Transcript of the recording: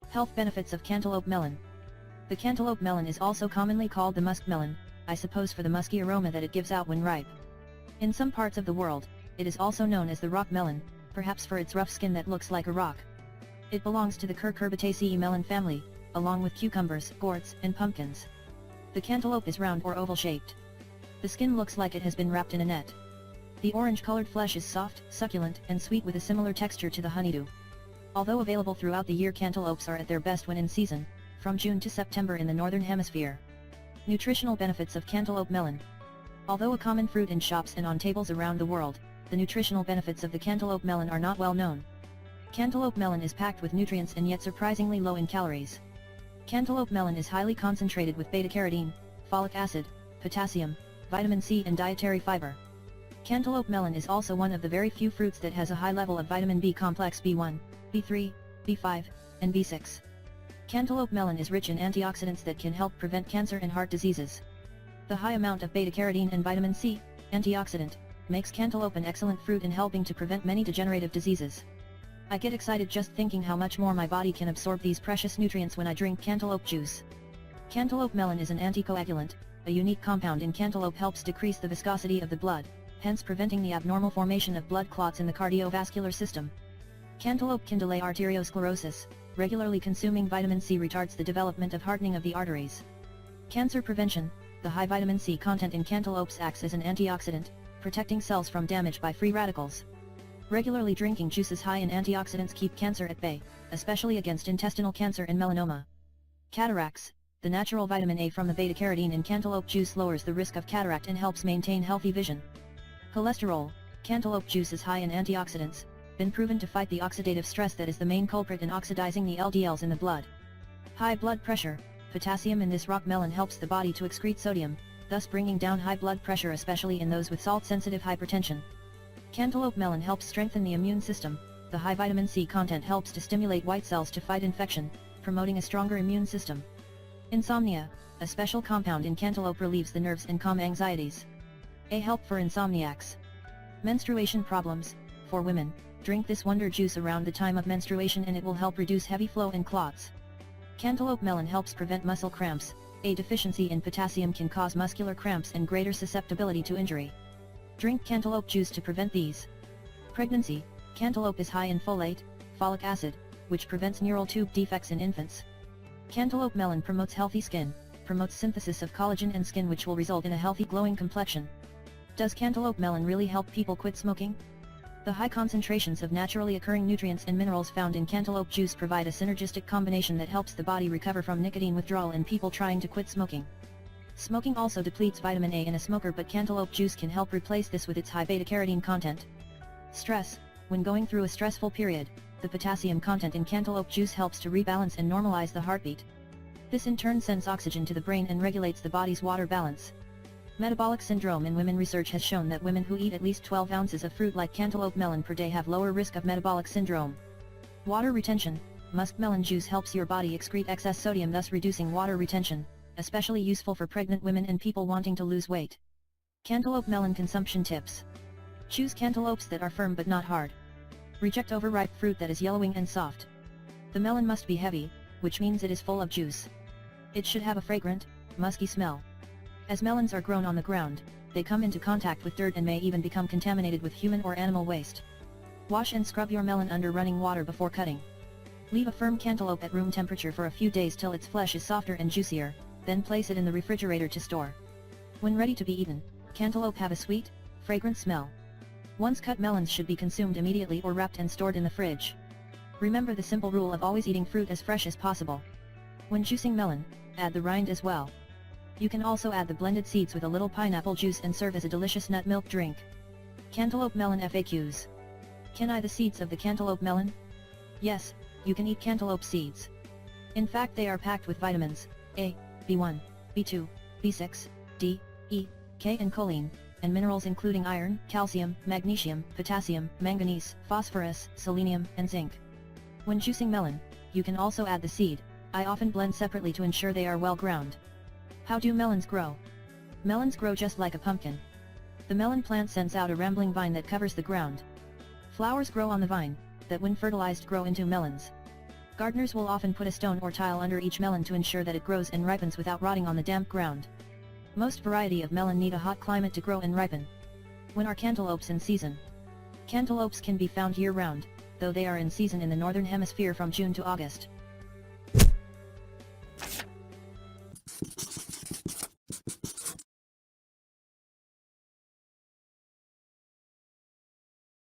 Health benefits of cantaloupe melon. The cantaloupe melon is also commonly called the musk melon, I suppose for the musky aroma that it gives out when ripe. In some parts of the world, it is also known as the rock melon, perhaps for its rough skin that looks like a rock. It belongs to the Cucurbitaceae melon family, along with cucumbers, gourds, and pumpkins. The cantaloupe is round or oval-shaped. The skin looks like it has been wrapped in a net. The orange-colored flesh is soft, succulent, and sweet with a similar texture to the honeydew. Although available throughout the year, cantaloupes are at their best when in season, from June to September in the Northern Hemisphere. Nutritional benefits of cantaloupe melon. Although a common fruit in shops and on tables around the world, the nutritional benefits of the cantaloupe melon are not well known. Cantaloupe melon is packed with nutrients and yet surprisingly low in calories. Cantaloupe melon is highly concentrated with beta-carotene, folic acid, potassium, vitamin C and dietary fiber. Cantaloupe melon is also one of the very few fruits that has a high level of vitamin B complex B1, B3, B5, and B6. Cantaloupe melon is rich in antioxidants that can help prevent cancer and heart diseases. The high amount of beta-carotene and vitamin C, antioxidant, makes cantaloupe an excellent fruit in helping to prevent many degenerative diseases. I get excited just thinking how much more my body can absorb these precious nutrients when I drink cantaloupe juice. Cantaloupe melon is an anticoagulant. A unique compound in cantaloupe helps decrease the viscosity of the blood, hence preventing the abnormal formation of blood clots in the cardiovascular system. Cantaloupe can delay arteriosclerosis. Regularly consuming vitamin C retards the development of hardening of the arteries. Cancer prevention. The high vitamin C content in cantaloupes acts as an antioxidant, protecting cells from damage by free radicals. Regularly drinking juices high in antioxidants keep cancer at bay, especially against intestinal cancer and melanoma. Cataracts. The natural vitamin A from the beta-carotene in cantaloupe juice lowers the risk of cataract and helps maintain healthy vision. Cholesterol. Cantaloupe juice is high in antioxidants, been proven to fight the oxidative stress that is the main culprit in oxidizing the LDLs in the blood. High blood pressure. Potassium in this rock melon helps the body to excrete sodium, thus bringing down high blood pressure, especially in those with salt-sensitive hypertension. Cantaloupe melon helps strengthen the immune system. The high vitamin C content helps to stimulate white cells to fight infection, promoting a stronger immune system. Insomnia. A special compound in cantaloupe relieves the nerves and calm anxieties. A help for insomniacs. Menstruation problems. For women, drink this wonder juice around the time of menstruation and it will help reduce heavy flow and clots. Cantaloupe melon helps prevent muscle cramps. A deficiency in potassium can cause muscular cramps and greater susceptibility to injury. Drink cantaloupe juice to prevent these. Pregnancy. Cantaloupe is high in folate, folic acid, which prevents neural tube defects in infants. Cantaloupe melon promotes healthy skin, promotes synthesis of collagen and skin, which will result in a healthy glowing complexion. Does cantaloupe melon really help people quit smoking? The high concentrations of naturally occurring nutrients and minerals found in cantaloupe juice provide a synergistic combination that helps the body recover from nicotine withdrawal in people trying to quit smoking. Smoking also depletes vitamin A in a smoker, but cantaloupe juice can help replace this with its high beta-carotene content. Stress. When going through a stressful period, the potassium content in cantaloupe juice helps to rebalance and normalize the heartbeat. This in turn sends oxygen to the brain and regulates the body's water balance. Metabolic syndrome in women. Research has shown that women who eat at least 12 ounces of fruit like cantaloupe melon per day have lower risk of metabolic syndrome. Water retention. Musk melon juice helps your body excrete excess sodium, thus reducing water retention, especially useful for pregnant women and people wanting to lose weight. Cantaloupe melon consumption tips. Choose cantaloupes that are firm but not hard. Reject overripe fruit that is yellowing and soft. The melon must be heavy, which means it is full of juice. It should have a fragrant, musky smell. As melons are grown on the ground, they come into contact with dirt and may even become contaminated with human or animal waste. Wash and scrub your melon under running water before cutting. Leave a firm cantaloupe at room temperature for a few days till its flesh is softer and juicier, then place it in the refrigerator to store. When ready to be eaten, cantaloupe have a sweet, fragrant smell. Once cut, melons should be consumed immediately or wrapped and stored in the fridge. Remember the simple rule of always eating fruit as fresh as possible. When juicing melon, add the rind as well. You can also add the blended seeds with a little pineapple juice and serve as a delicious nut milk drink. Cantaloupe melon FAQs. Can I eat the seeds of the cantaloupe melon? Yes, you can eat cantaloupe seeds. In fact, they are packed with vitamins A, B1, B2, B6, D, E, K and choline, and minerals including iron, calcium, magnesium, potassium, manganese, phosphorus, selenium, and zinc. When juicing melon, you can also add the seed. I often blend separately to ensure they are well ground. How do melons grow? Melons grow just like a pumpkin. The melon plant sends out a rambling vine that covers the ground. Flowers grow on the vine, that when fertilized grow into melons. Gardeners will often put a stone or tile under each melon to ensure that it grows and ripens without rotting on the damp ground. Most variety of melon need a hot climate to grow and ripen. When are cantaloupes in season? Cantaloupes can be found year-round, though they are in season in the northern hemisphere from June to August.